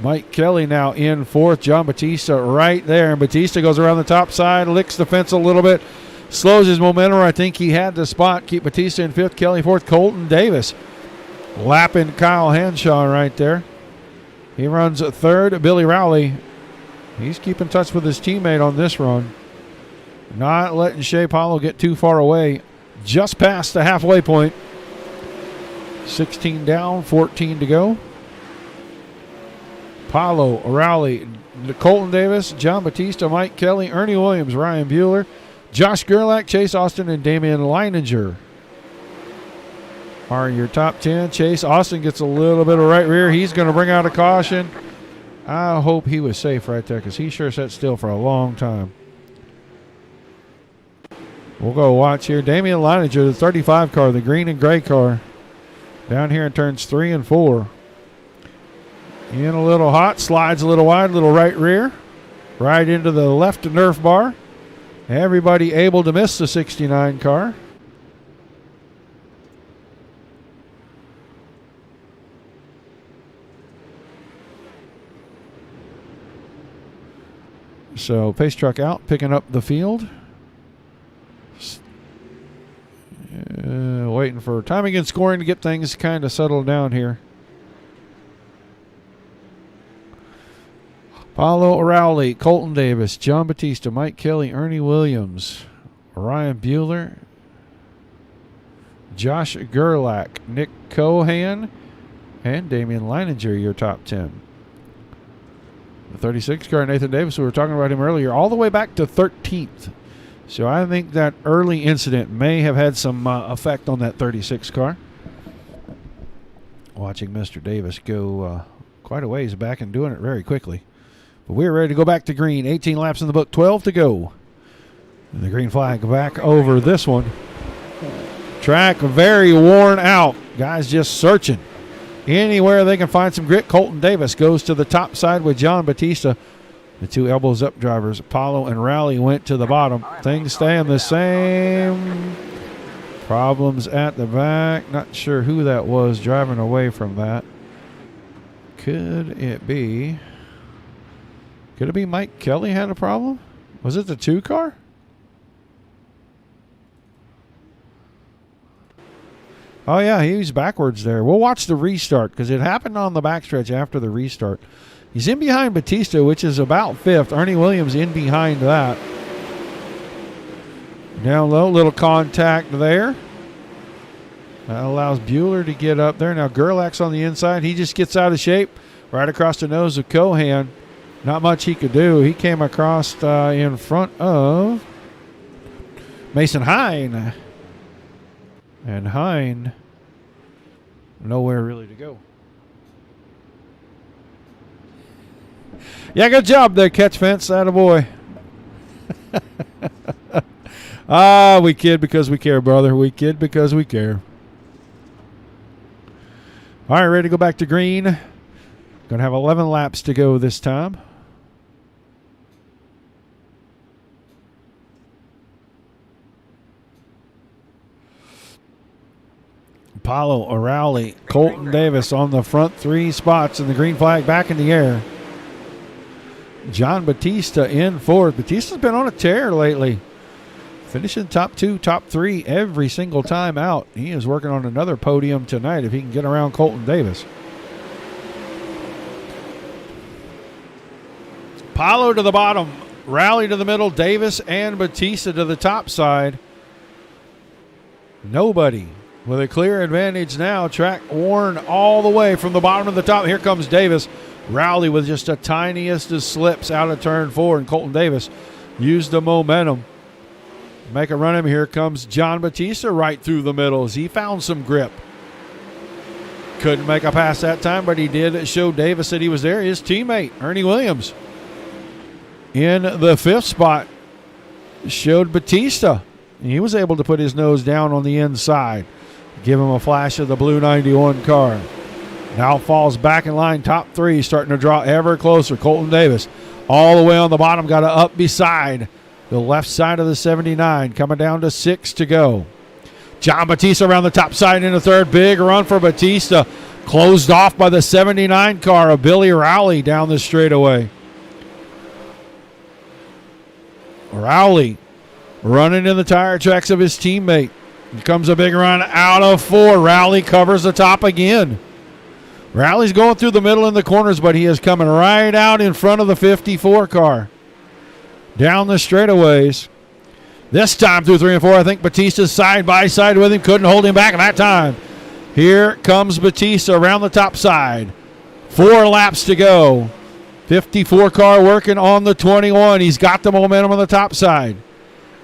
Mike Kelly now in 4th. John Batista right there. And Batista goes around the top side, licks the fence a little bit, slows his momentum. I think he had the spot. Keep Batista in 5th. Kelly 4th. Colton Davis lapping Kyle Hanshaw right there. He runs 3rd. Billy Rowley, he's keeping touch with his teammate on this run. Not letting Shea Paulo get too far away. Just past the halfway point. 16 down, 14 to go. Paulo, Rowley, Colton Davis, John Batista, Mike Kelly, Ernie Williams, Ryan Bueller, Josh Gerlach, Chase Austin, and Damian Leininger are your top 10. Chase Austin gets a little bit of right rear. He's going to bring out a caution. I hope he was safe right there because he sure sat still for a long time. We'll go watch here. Damian Leininger, the 35 car, the green and gray car, down here in turns 3 and 4. In a little hot, slides a little wide, little right rear, right into the left Nerf bar, Everybody able to miss the 69 car. So pace truck out, picking up the field. Waiting for timing and scoring to get things kind of settled down here. Paulo Rowley, Colton Davis, John Batista, Mike Kelly, Ernie Williams, Ryan Bueller, Josh Gerlach, Nick Cohan, and Damian Leininger, your top 10. The 36 car, Nathan Davis, we were talking about him earlier, all the way back to 13th. So I think that early incident may have had some effect on that 36 car. Watching Mr. Davis go quite a ways back and doing it very quickly. But we're ready to go back to green. 18 laps in the book, 12 to go. And the green flag back over this one. Track very worn out. Guys just searching. Anywhere they can find some grit. Colton Davis goes to the top side with John Batista. The two elbows up drivers, Apollo and Rowley, went to the bottom. Things staying the same. Problems at the back. Not sure who that was driving away from that. Could it be Mike Kelly had a problem? Was it the 2 car? Oh, yeah, he was backwards there. We'll watch the restart because it happened on the backstretch after the restart. He's in behind Batista, which is about 5th. Ernie Williams in behind that. Down low, little contact there. That allows Bueller to get up there. Now Gerlach's on the inside. He just gets out of shape right across the nose of Cohan. Not much he could do. He came across in front of Mason Hine. And Hine, nowhere really to go. Yeah, good job there, catch fence. Attaboy. We kid because we care, brother. We kid because we care. All right, ready to go back to green. Going to have 11 laps to go this time. Paulo O'Reilly, Colton Davis on the front 3 spots, and the green flag back in the air. John Batista in 4th. Batista's been on a tear lately. Finishing top 2, top 3 every single time out. He is working on another podium tonight if he can get around Colton Davis. Paulo to the bottom. Rowley to the middle. Davis and Batista to the top side. Nobody with a clear advantage now. Track worn all the way from the bottom to the top. Here comes Davis. Rowley with just the tiniest of slips out of turn 4, and Colton Davis used the momentum. Make a run of him. Here comes John Batista right through the middle as he found some grip. Couldn't make a pass that time, but he did show Davis that he was there. His teammate, Ernie Williams, in the 5th spot, showed Batista. He was able to put his nose down on the inside. Give him a flash of the blue 91 car. Now falls back in line, top 3, starting to draw ever closer. Colton Davis all the way on the bottom, got to up beside the left side of the 79, coming down to 6 to go. John Batista around the top side into 3rd. Big run for Batista. Closed off by the 79 car of Billy Rowley down the straightaway. Rowley running in the tire tracks of his teammate. Here comes a big run out of 4. Rowley covers the top again. Rowley's going through the middle in the corners, but he is coming right out in front of the 54 car. Down the straightaways. This time through 3 and 4, I think Batista's side by side with him. Couldn't hold him back that time. Here comes Batista around the top side. 4 laps to go. 54 car working on the 21. He's got the momentum on the top side.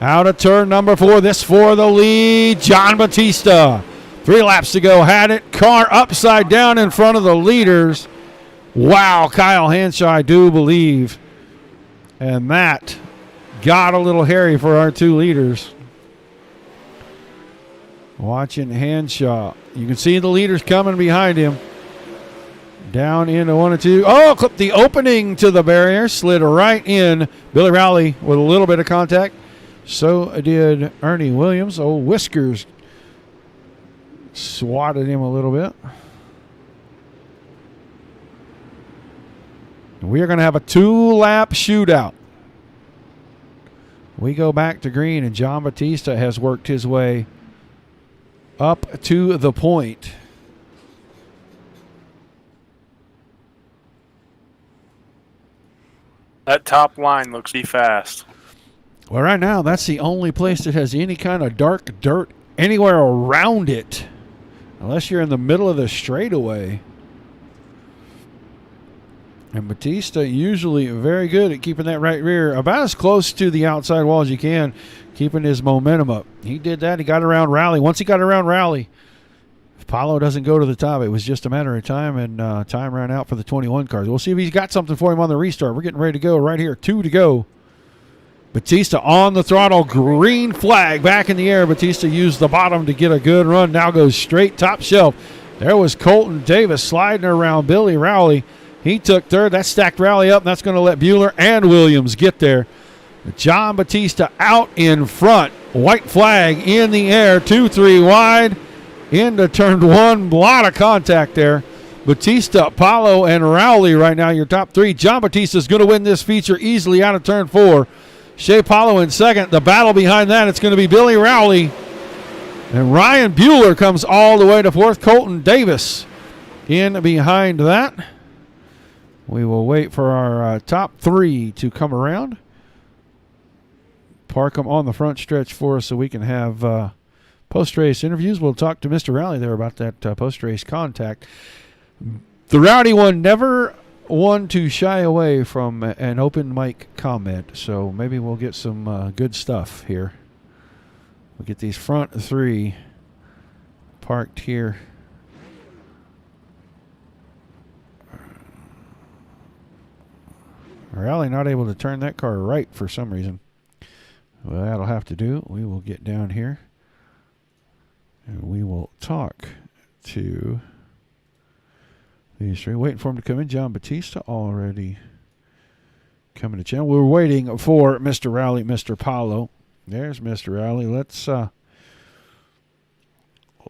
Out of turn number 4. This for the lead. John Batista. 3 laps to go. Had it. Car upside down in front of the leaders. Wow, Kyle Hanshaw, I do believe. And that got a little hairy for our 2 leaders. Watching Hanshaw. You can see the leaders coming behind him. Down into 1 and 2. Oh, clipped the opening to the barrier. Slid right in. Billy Rowley with a little bit of contact. So did Ernie Williams. Old Whiskers swatted him a little bit. We are going to have a 2-lap shootout. We go back to green, and John Batista has worked his way up to the point. That top line looks pretty fast. Well, right now, that's the only place that has any kind of dark dirt anywhere around it, unless you're in the middle of the straightaway. And Batista usually very good at keeping that right rear about as close to the outside wall as you can, keeping his momentum up. He did that. He got around Rowley. Once he got around Rowley, if Paulo doesn't go to the top, it was just a matter of time, and time ran out for the 21 cars. We'll see if he's got something for him on the restart. We're getting ready to go right here. 2 to go. Batista on the throttle. Green flag back in the air. Batista used the bottom to get a good run. Now goes straight top shelf. There was Colton Davis sliding around Billy Rowley. He took third. That stacked Rowley up, and that's going to let Bueller and Williams get there. John Batista out in front. White flag in the air. 2-3 wide into turn 1. A lot of contact there. Batista, Paulo, and Rowley right now, your top 3. John Batista is going to win this feature easily out of turn 4. Shea Paulo in second. The battle behind that, it's going to be Billy Rowley. And Ryan Bueller comes all the way to 4th. Colton Davis in behind that. We will wait for our top 3 to come around. Park them on the front stretch for us so we can have post-race interviews. We'll talk to Mr. Rowley there about that post-race contact. The Rowdy one never one to shy away from an open mic comment, so maybe we'll get some good stuff here. We'll get these front 3 parked here. Rowley not able to turn that car right for some reason. Well, that'll have to do. We will get down here and we will talk to these 3. Waiting for him to come in. John Batista already coming to channel. We're waiting for Mr. Rowley, Mr. Paulo. There's Mr. Rowley.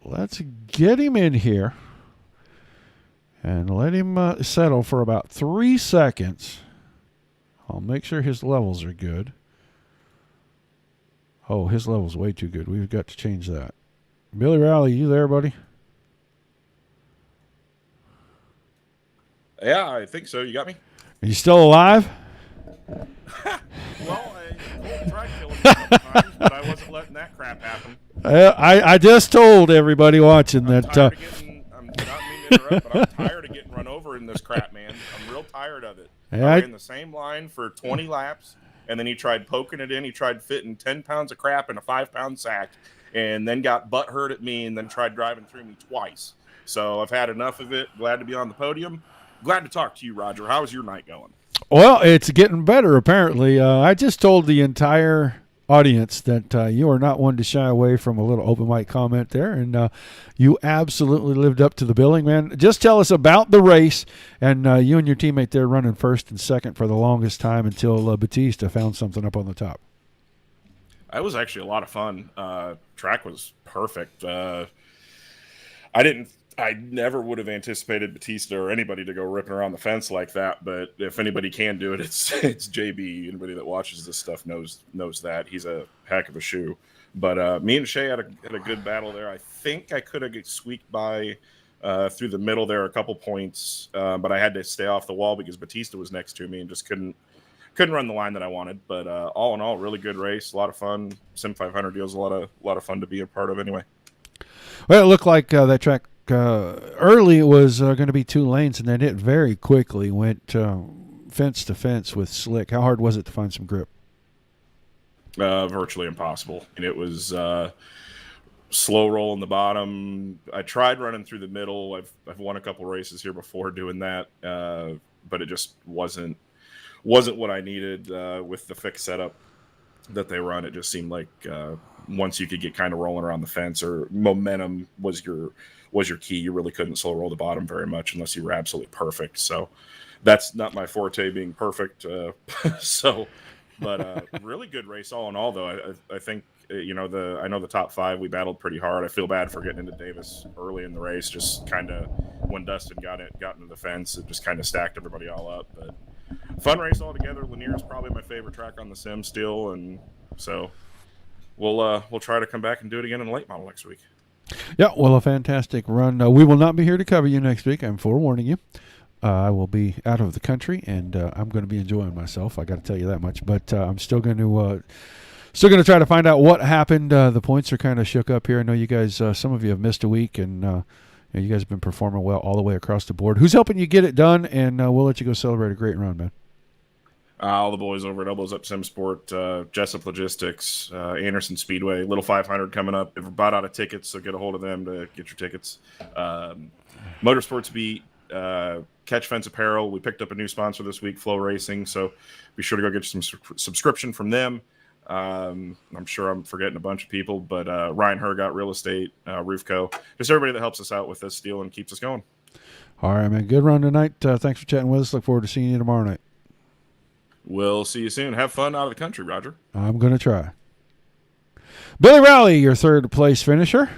Let's get him in here and let him settle for about 3 seconds. I'll make sure his levels are good. Oh, his level's way too good. We've got to change that. Billy Rowley, you there, buddy? Yeah, I think so. You got me? Are you still alive? Well, I tried killing me a couple times, but I wasn't letting that crap happen. I just told everybody watching I'm that. tired of getting, I'm not meaning to interrupt, but I'm tired of getting run over in this crap, man. I'm real tired of it. Yeah, I ran the same line for 20 laps, and then he tried poking it in. He tried fitting 10 pounds of crap in a 5-pound sack, and then got butt hurt at me, and then tried driving through me twice. So I've had enough of it. Glad to be on the podium. Glad to talk to you, Roger. How's your night going? Well, it's getting better, apparently. I just told the entire audience that you are not one to shy away from a little open mic comment there, and you absolutely lived up to the billing, man. Just tell us about the race, and you and your teammate there running first and second for the longest time until Batista found something up on the top. It was actually a lot of fun. Track was perfect. I never would have anticipated Batista or anybody to go ripping around the fence like that. But if anybody can do it, it's JB. Anybody that watches this stuff knows that he's a heck of a shoe. But me and Shea had a good battle there. I think I could have squeaked by through the middle there a couple points, but I had to stay off the wall because Batista was next to me and just couldn't run the line that I wanted. But all in all, really good race, a lot of fun. Sim500 deal's a lot of fun to be a part of anyway. Well, it looked like that track early it was going to be 2 lanes, and then it very quickly went fence to fence with slick. How hard was it to find some grip? Virtually impossible. And it was slow roll in the bottom. I tried running through the middle. I've won a couple races here before doing that, but it just wasn't what I needed with the fixed setup that they run. It just seemed like once you could get kind of rolling around the fence, or momentum was your key, you really couldn't slow roll the bottom very much unless you were absolutely perfect. So that's not my forte, being perfect. So But really good race all in all, though. I think I know the top 5 we battled pretty hard. I feel bad for getting into Davis early in the race. Just kind of when Dustin got into the fence, it just kind of stacked everybody all up. But fun race altogether. Lanier is probably my favorite track on the sim still, and so we'll try to come back and do it again in the late model next week. Yeah, well, a fantastic run. We will not be here to cover you next week. I'm forewarning you. I will be out of the country, and I'm going to be enjoying myself. I got to tell you that much. But I'm still going to try to find out what happened. The points are kind of shook up here. I know you guys, some of you have missed a week, and you guys have been performing well all the way across the board. Who's helping you get it done? And we'll let you go celebrate a great run, man. All the boys over at Elbows Up Sim Sport, Jessup Logistics, Anderson Speedway, Little 500 coming up. They've bought out of tickets, so get a hold of them to get your tickets. Motorsports Beat, Catch Fence Apparel. We picked up a new sponsor this week, Flow Racing, so be sure to go get some subscription from them. I'm sure I'm forgetting a bunch of people, but Ryan Hergot Real Estate, Roofco, just everybody that helps us out with this deal and keeps us going. All right, man. Good run tonight. Thanks for chatting with us. Look forward to seeing you tomorrow night. We'll see you soon. Have fun out of the country, Roger. I'm going to try. Billy Rowley, your third place finisher.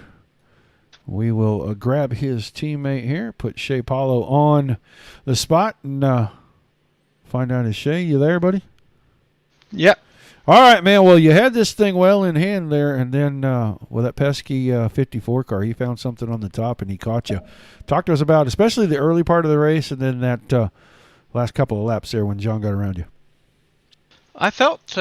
We will grab his teammate here, put Shea Paulo on the spot, and find out, is Shea, you there, buddy? Yep. All right, man. Well, you had this thing well in hand there, and then with that pesky 54 car, he found something on the top, and he caught you. Talk to us about especially the early part of the race and then that last couple of laps there when John got around you. I felt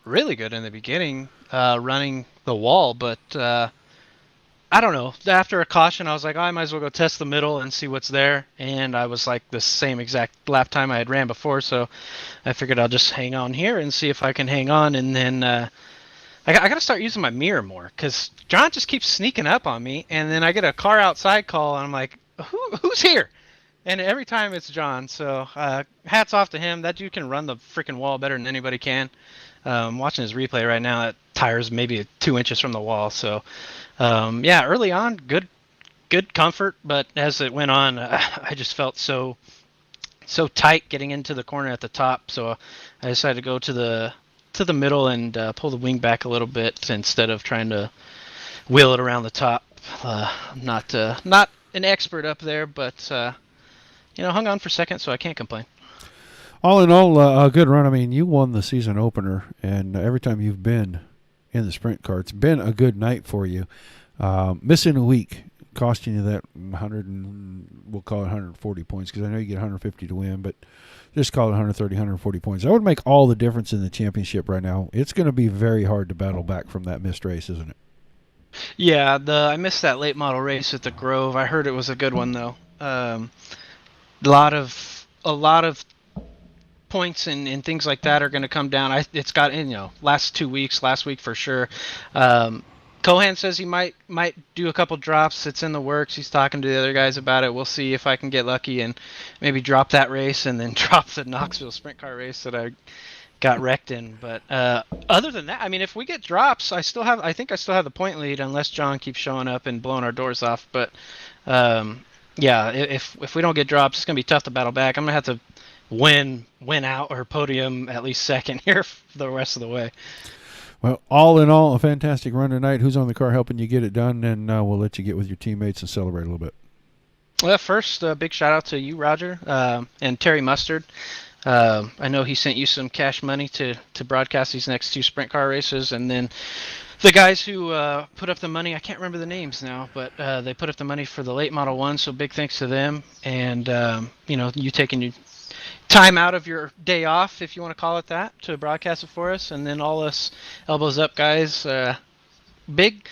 really good in the beginning running the wall, but I don't know. After a caution, I was like, oh, I might as well go test the middle and see what's there. And I was like the same exact lap time I had ran before, so I figured I'll just hang on here and see if I can hang on. And then I got to start using my mirror more because John just keeps sneaking up on me. And then I get a car outside call, and I'm like, who's here? And every time it's John, so hats off to him. That dude can run the freaking wall better than anybody can. Watching his replay right now, that tire's maybe 2 inches from the wall. So, yeah, early on, good comfort. But as it went on, I just felt so tight getting into the corner at the top. So I decided to go to the middle and pull the wing back a little bit instead of trying to wheel it around the top. I'm not an expert up there, but hung on for second, so I can't complain. All in all, a good run. I mean, you won the season opener, and every time you've been in the sprint car, it's been a good night for you. Missing a week, costing you that 100, and we'll call it 140 points, because I know you get 150 to win, but just call it 130, 140 points. That would make all the difference in the championship right now. It's going to be very hard to battle back from that missed race, isn't it? Yeah, I missed that late model race at the Grove. I heard it was a good one though. A lot of points and things like that are going to come down. It's got last 2 weeks, last week for sure. Cohan says he might do a couple drops. It's in the works. He's talking to the other guys about it. We'll see if I can get lucky and maybe drop that race and then drop the Knoxville sprint car race that I got wrecked in. But other than that, I mean, if we get drops, I think I still have the point lead unless John keeps showing up and blowing our doors off. But yeah, if we don't get drops, it's gonna be tough to battle back. I'm gonna have to win out or podium at least second here for the rest of the way. Well, all in all, a fantastic run tonight. Who's on the car helping you get it done? And we'll let you get with your teammates and celebrate a little bit. Well, first, big shout out to you, Roger, and Terry Mustard. I know he sent you some cash money to broadcast these next 2 sprint car races, and then the guys who put up the money, I can't remember the names now, but they put up the money for the late model 1, so big thanks to them. And you taking your time out of your day off, if you want to call it that, to broadcast it for us. And then all us elbows up guys, big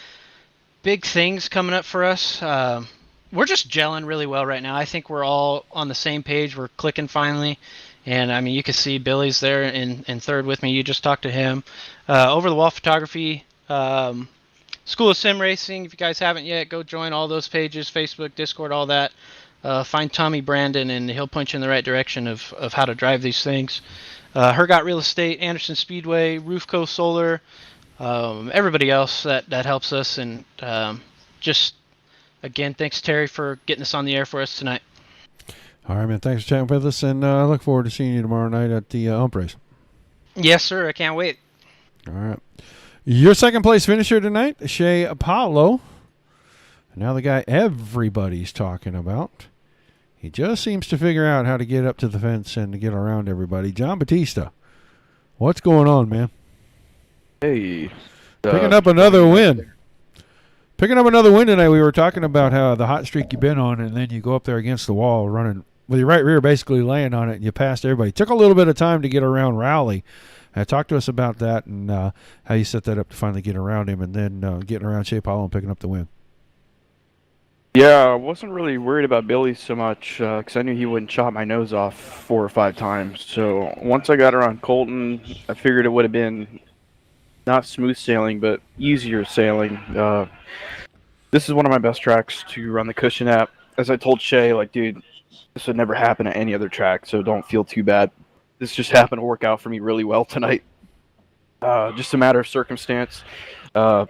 things coming up for us. We're just gelling really well right now. I think we're all on the same page. We're clicking finally. And I mean, you can see Billy's there in third with me. You just talked to him. Over the wall photography, School of Sim Racing. If you guys haven't yet, go join all those pages, Facebook, Discord, all that. Find Tommy Brandon, and he'll point you in the right direction of how to drive these things. Hergot Real Estate, Anderson Speedway, Roofco Solar, everybody else that helps us. And just, again, thanks, Terry, for getting us on the air for us tonight. All right, man. Thanks for chatting with us, and I look forward to seeing you tomorrow night at the ump race. Yes, sir. I can't wait. All right. Your second place finisher tonight, Shea Apollo. Now the guy everybody's talking about. He just seems to figure out how to get up to the fence and to get around everybody. John Batista, what's going on, man? Hey. Picking up another win. Picking up another win tonight. We were talking about how the hot streak you've been on, and then you go up there against the wall running with your right rear basically laying on it, and you passed everybody. Took a little bit of time to get around Rowley. Talk to us about that and how you set that up to finally get around him and then getting around Shea Apollo and picking up the win. Yeah, I wasn't really worried about Billy so much because I knew he wouldn't chop my nose off 4 or 5 times. So once I got around Colton, I figured it would have been not smooth sailing, but easier sailing. This is one of my best tracks to run the cushion at. As I told Shea, like, dude, this would never happen at any other track, so don't feel too bad. This just happened to work out for me really well tonight. Just a matter of circumstance. I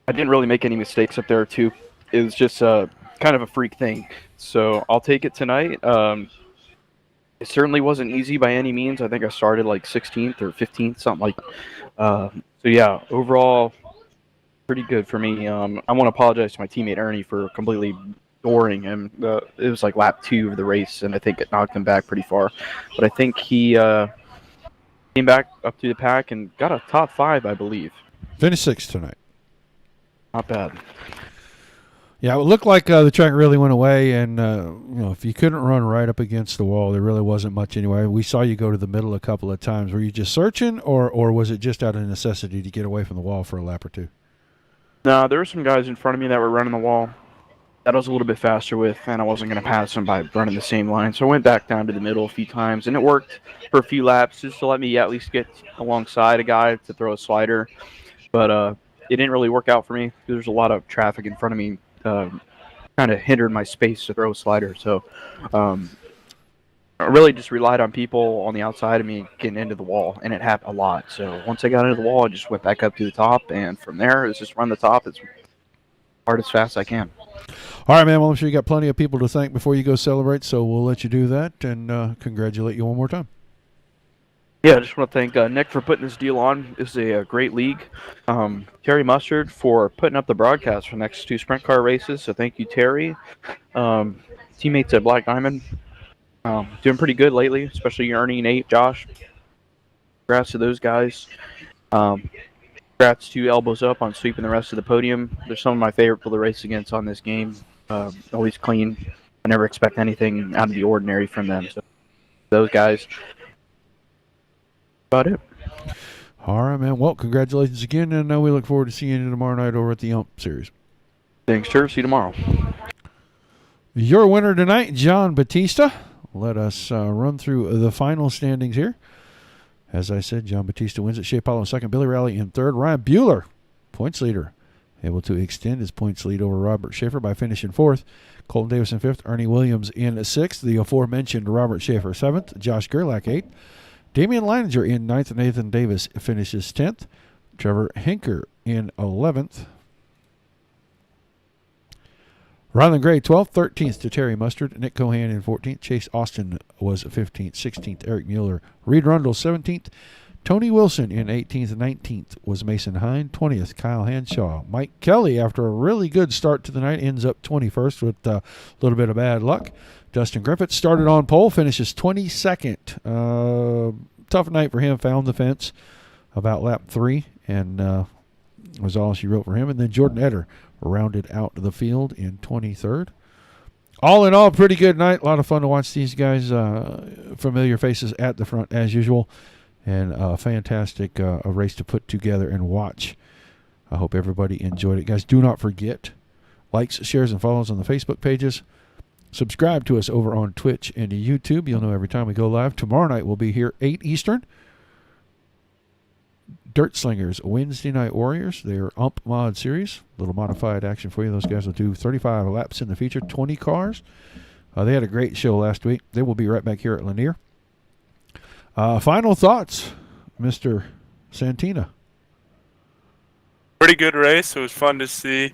didn't really make any mistakes up there, too. It was just kind of a freak thing. So I'll take it tonight. It certainly wasn't easy by any means. I think I started like 16th or 15th, something like that. So, yeah, overall, pretty good for me. I want to apologize to my teammate Ernie for completely dooring him. It was like lap 2 of the race, and I think it knocked him back pretty far. But I think he came back up to the pack and got a top 5, I believe. Finished 6th tonight. Not bad. Yeah, it looked like the track really went away, and if you couldn't run right up against the wall, there really wasn't much anyway. We saw you go to the middle a couple of times. Were you just searching, or was it just out of necessity to get away from the wall for a lap or two? No, there were some guys in front of me that were running the wall that I was a little bit faster with, and I wasn't going to pass them by running the same line. So I went back down to the middle a few times, and it worked for a few laps just to let me at least get alongside a guy to throw a slider. But it didn't really work out for me. There's a lot of traffic in front of me. Kind of hindered my space to throw a slider. So I really just relied on people on the outside of me getting into the wall, and it happened a lot. So once I got into the wall, I just went back up to the top, and from there, it's just run the top as hard as fast as I can. All right, man. Well, I'm sure you got plenty of people to thank before you go celebrate, so we'll let you do that and congratulate you one more time. Yeah, I just want to thank Nick for putting this deal on. This is a great league. Terry Mustard for putting up the broadcast for the next 2 sprint car races. So thank you, Terry. Teammates at Black Diamond. Doing pretty good lately, especially Ernie, Nate, Josh. Congrats to those guys. Congrats to Elbows Up on sweeping the rest of the podium. They're some of my favorite people to race against on this game. Always clean. I never expect anything out of the ordinary from them. So those guys. About it. All right, man. Well, congratulations again, and we look forward to seeing you tomorrow night over at the UMP Series. Thanks, sir. See you tomorrow. Your winner tonight, John Batista. Let us run through the final standings here. As I said, John Batista wins it. Shea Apollo in second. Billy Rowley in third. Ryan Bueller, points leader, able to extend his points lead over Robert Schaefer by finishing fourth. Colton Davis in fifth. Ernie Williams in sixth. The aforementioned Robert Schaefer seventh. Josh Gerlach eighth. Damian Leininger in ninth. Nathan Davis finishes 10th. Trevor Henker in 11th. Ryland Gray, 12th, 13th to Terry Mustard. Nick Cohan in 14th. Chase Austin was 15th, 16th. Eric Mueller. Reed Rundle, 17th. Tony Wilson in 18th. 19th was Mason Hine. 20th, Kyle Hanshaw. Mike Kelly, after a really good start to the night, ends up 21st with a little bit of bad luck. Dustin Griffith started on pole, finishes 22nd. Tough night for him. Found the fence about lap 3, and was all she wrote for him. And then Jordan Eder rounded out the field in 23rd. All in all, pretty good night. A lot of fun to watch these guys. Familiar faces at the front as usual, and a fantastic a race to put together and watch. I hope everybody enjoyed it. Guys, do not forget, likes, shares, and follows on the Facebook pages. Subscribe to us over on Twitch and YouTube. You'll know every time we go live. Tomorrow night we'll be here 8 Eastern. Dirt Slingers, Wednesday Night Warriors. Their UMP mod series. Little modified action for you. Those guys will do 35 laps in the feature, 20 cars. They had a great show last week. They will be right back here at Lanier. Final thoughts, Mr. Santina. Pretty good race. It was fun to see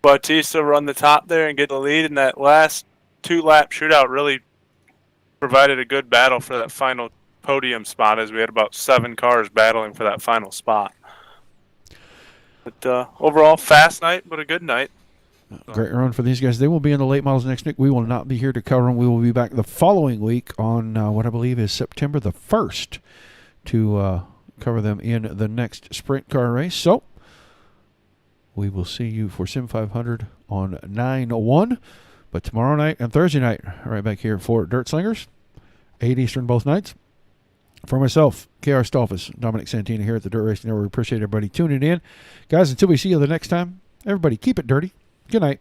Bautista run the top there and get the lead in that last 2-lap shootout. Really provided a good battle for that final podium spot is. We had about 7 cars battling for that final spot. But overall, fast night, but a good night. Great run for these guys. They will be in the late models next week. We will not be here to cover them. We will be back the following week on what I believe is September the 1st to cover them in the next sprint car race. So we will see you for Sim500 on 9/1. But tomorrow night and Thursday night, right back here for Dirt Slingers, 8 Eastern both nights. For myself, KR Stolfus, Dominic Santina here at the Dirt Racing Network. We appreciate everybody tuning in. Guys, until we see you the next time, everybody keep it dirty. Good night.